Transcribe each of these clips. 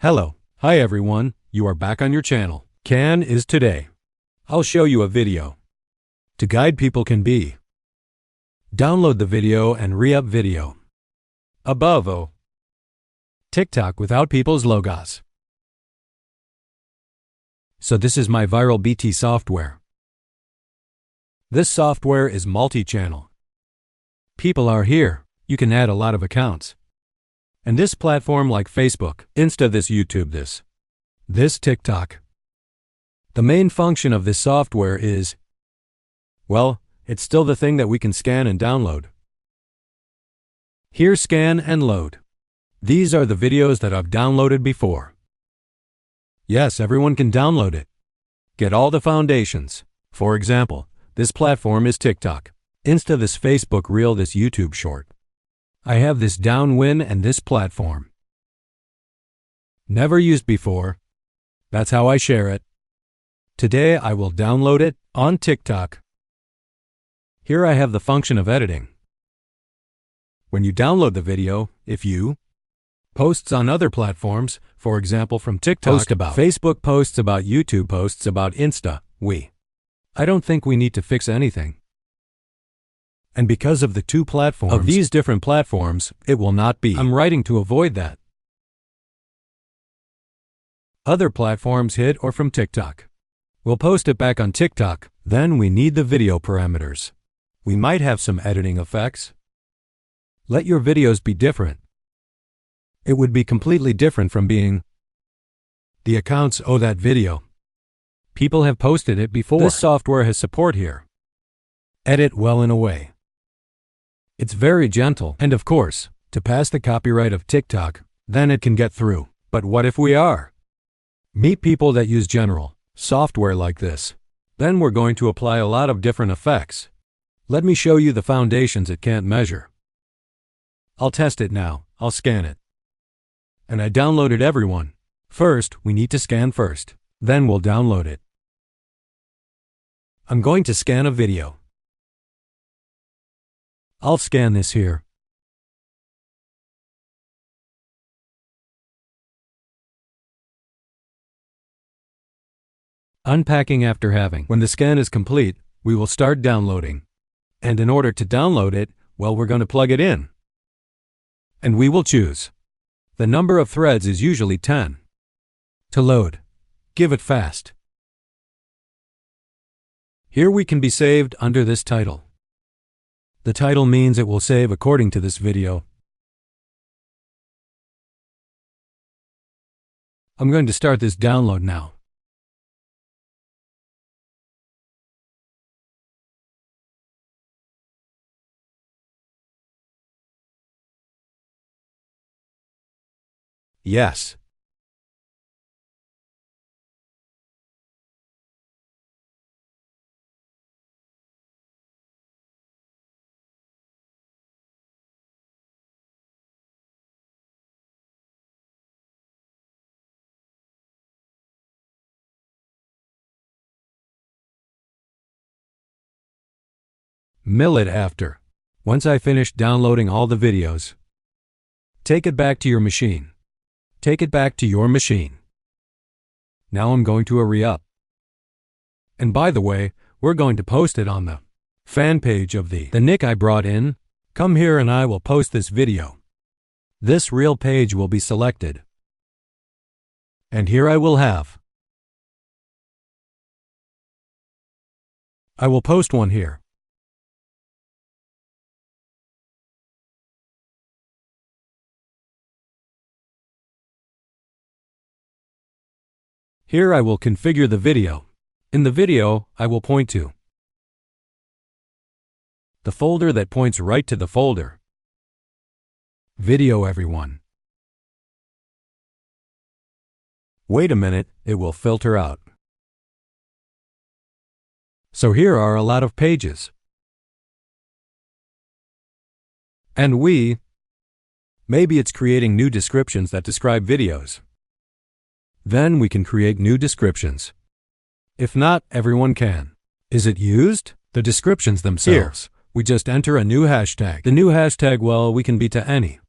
Hello. Hi everyone, you are back on your channel. Can is today. I'll show you a video. To guide people can be. Download the video and re-up video. Above TikTok without people's logos. So this is my Viral BT software. This software is multi-channel. People are here. You can add a lot of accounts. And this platform like Facebook, Insta, this YouTube, this TikTok. The main function of this software is, well, it's still the thing that we can scan and download. Here, scan and load. These are the videos that I've downloaded before. Yes, everyone can download it. Get all the foundations. For example, this platform is TikTok. Insta, this Facebook Reel, this YouTube Short. I have this downwind and this platform. Never used before. That's how I share it. Today I will download it on TikTok. Here I have the function of editing. When you download the video, if you posts on other platforms, for example from TikTok, post about Facebook, posts about YouTube, posts about Insta, I don't think we need to fix anything. And because of the two platforms, of these different platforms, it will not be. I'm writing to avoid that. Other platforms hit or from TikTok. We'll post it back on TikTok. Then we need the video parameters. We might have some editing effects. Let your videos be different. It would be completely different from being the accounts that video. People have posted it before. This software has support here. Edit well in a way. It's very gentle, and of course, to pass the copyright of TikTok, then it can get through. But what if we meet people that use general software like this? Then we're going to apply a lot of different effects. Let me show you the foundations it can't measure. I'll test it now. I'll scan it. And I downloaded everyone. First, we need to scan first. Then we'll download it. I'm going to scan a video. I'll scan this here. Unpacking after having. When the scan is complete, we will start downloading. And in order to download it, well, we're going to plug it in. And we will choose. The number of threads is usually 10. To load, give it fast. Here we can be saved under this title. The title means it will save according to this video. I'm going to start this download now. Yes. Mill it after. Once I finish downloading all the videos, take it back to your machine. Take it back to your machine. Now I'm going to a re-up. And by the way, we're going to post it on the fan page of the nick I brought in. Come here and I will post this video. This reel page will be selected. And here I will post one here. Here I will configure the video. In the video, I will point to the folder that points right to the folder. Video, everyone. Wait a minute, it will filter out. So here are a lot of pages. And maybe it's creating new descriptions that describe videos. Then we can create new descriptions. If not, everyone can. Is it used? The descriptions themselves. Here, we just enter a new hashtag. The new hashtag, well, we can be to any.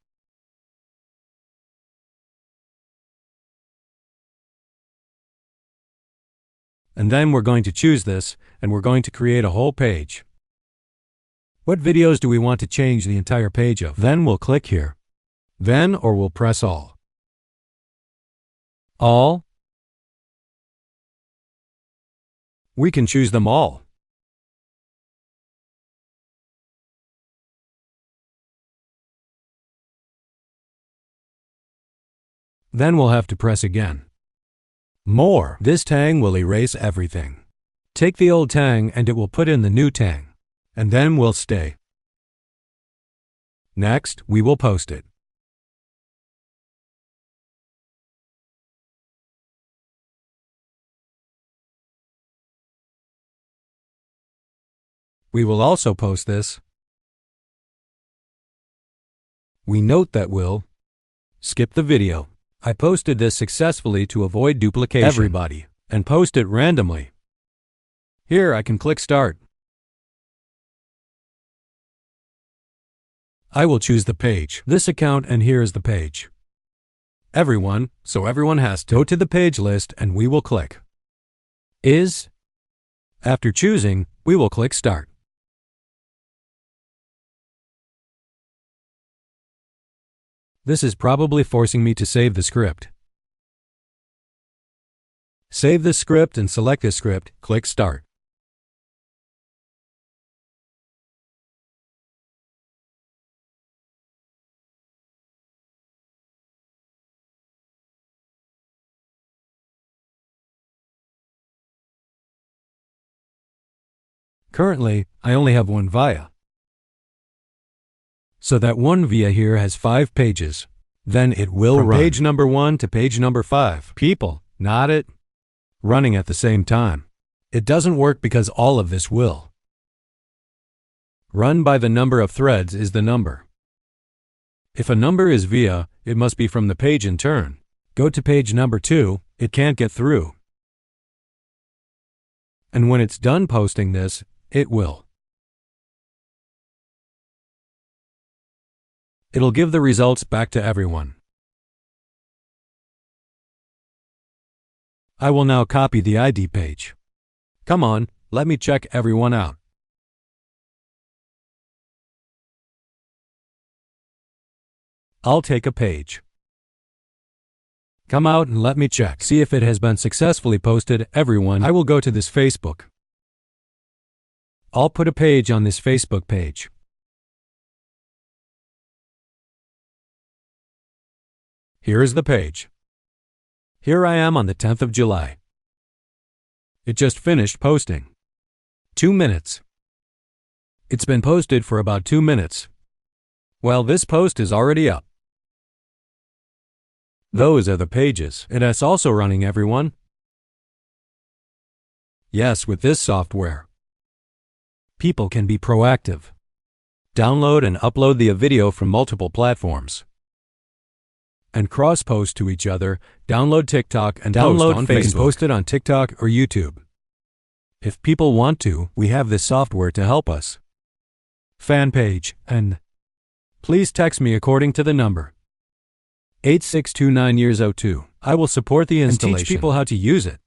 And then we're going to choose this, and we're going to create a whole page. What videos do we want to change the entire page of? Then we'll click here. Then or we'll press all. All. We can choose them all. Then we'll have to press again. More. This tag will erase everything. Take the old tag and it will put in the new tag. And then we'll stay. Next, we will post it. We will also post this. We note that we'll skip the video. I posted this successfully to avoid duplication. Everybody, and post it randomly. Here I can click Start. I will choose the page, this account, and here is the page. Everyone, so everyone has to go to the page list and we will click Is. After choosing, we will click Start. This is probably forcing me to save the script. Save the script and select the script, click Start. Currently, I only have one via. So that one via here has 5 pages. Then it will run from page number 1 to page number 5. People, not it, running at the same time. It doesn't work because all of this will run by the number of threads is the number. If a number is via, it must be from the page in turn. Go to page number 2, it can't get through. And when it's done posting this, it will. It'll give the results back to everyone. I will now copy the ID page. Come on, let me check everyone out. I'll take a page. Come out and let me check. See if it has been successfully posted. Everyone, I will go to this Facebook. I'll put a page on this Facebook page. Here is the page. Here I am on the 10th of July. It just finished posting. 2 minutes. It's been posted for about 2 minutes. Well, this post is already up. Those are the pages. And it's also running, everyone. Yes, with this software, people can be proactive. Download and upload the video from multiple platforms. And cross-post to each other, download TikTok and download on Facebook. Post it on TikTok or YouTube. If people want to, we have this software to help us. Fan page, and please text me according to the number 862902. I will support the installation and teach people how to use it.